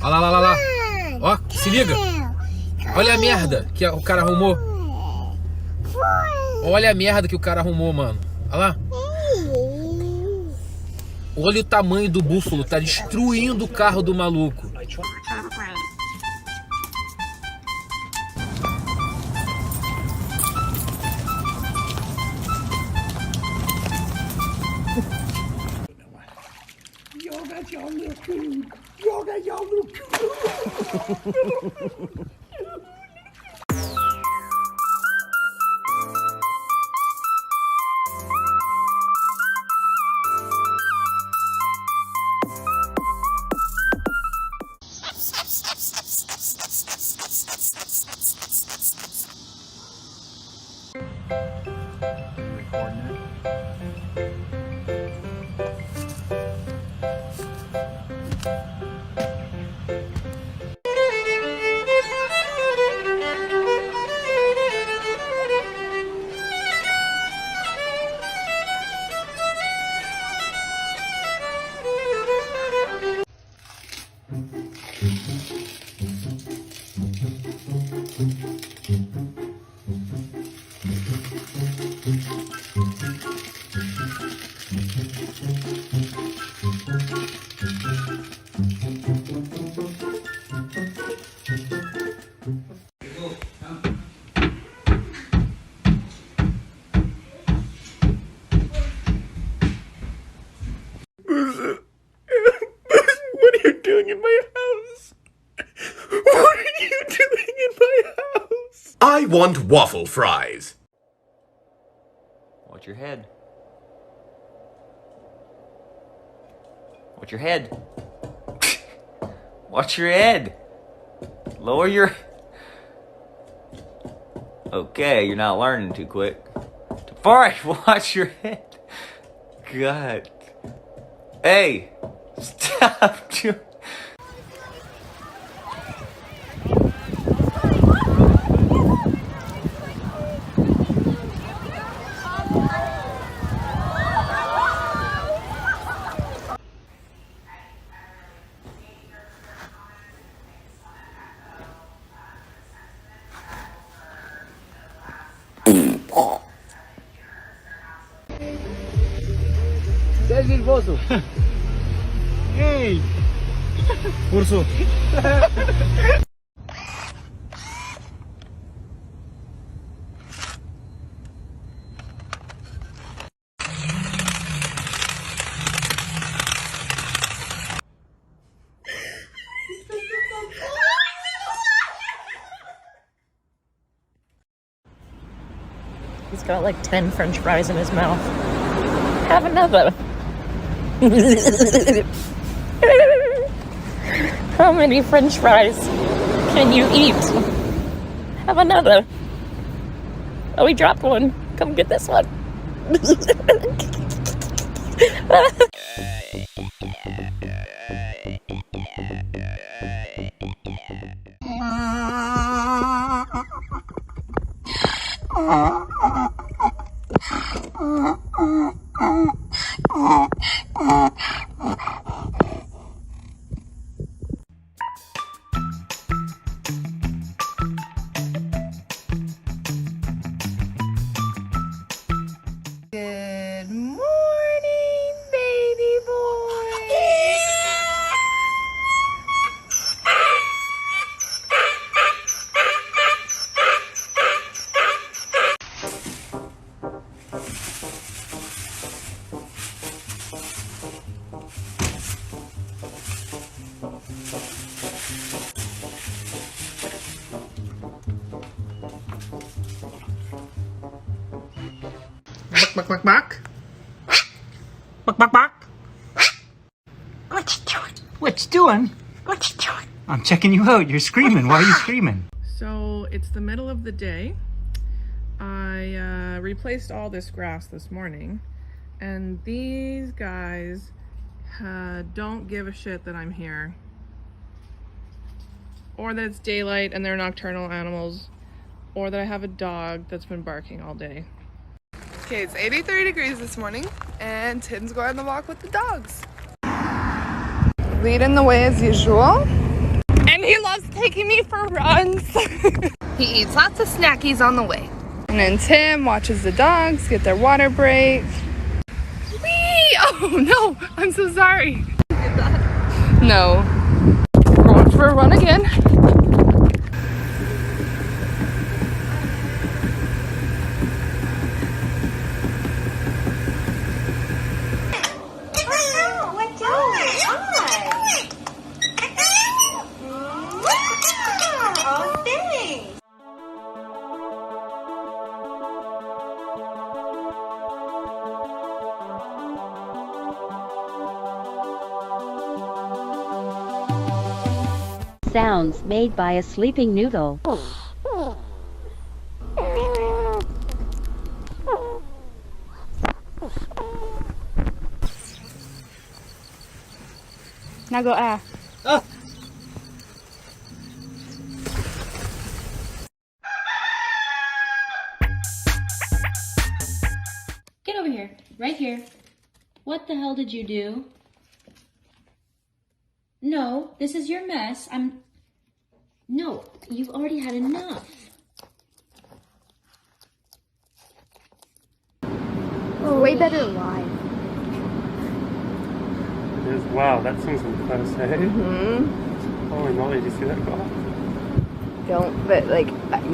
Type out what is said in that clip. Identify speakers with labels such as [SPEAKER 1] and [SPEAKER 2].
[SPEAKER 1] Olha lá, lá, lá, lá. Ó, se liga. Olha a merda que o cara arrumou. Olha a merda que o cara arrumou, mano. Olha lá. Olha o tamanho do búfalo. Tá destruindo o carro do maluco. What are you doing in my house? What are you doing in my house?
[SPEAKER 2] I want waffle fries.
[SPEAKER 3] Watch your head. Watch your head. Watch your head. Lower your... Okay, you're not learning too quick. Alright, watch your head. God. Hey! Stop doing...
[SPEAKER 1] Seja nervoso.
[SPEAKER 4] Hey! Urso.
[SPEAKER 5] He's got like 10 French fries in his mouth. Have another. How many French fries can you eat? Have another. Oh, he dropped one. Come get this one. Good morning, baby boy.
[SPEAKER 4] Buck, buck, buck. Buck, buck, buck.
[SPEAKER 5] What you doing?
[SPEAKER 4] What you doing?
[SPEAKER 5] What you doing?
[SPEAKER 4] I'm checking you out. You're screaming. Why are you screaming?
[SPEAKER 6] So it's the middle of the day. I replaced all this grass this morning, and these guys don't give a shit that I'm here, or that it's daylight and they're nocturnal animals, or that I have a dog that's been barking all day. Okay, it's 83 degrees this morning, and Tim's going on the walk with the dogs. Leading the way as usual.
[SPEAKER 7] He loves taking me for runs. He eats lots of snackies on the way. And then Tim watches the dogs get their water break. Whee! Oh no, I'm so sorry. No. We're going for a run again.
[SPEAKER 8] Sounds made by a sleeping noodle.
[SPEAKER 7] Now go ah.
[SPEAKER 9] Get over here. Right here. What the hell did you do? No, this is your mess. No, you've already had enough.
[SPEAKER 7] We're way better live.
[SPEAKER 1] Wow, that song's close, eh? Holy moly, did you see that guy?
[SPEAKER 7] Don't, but like,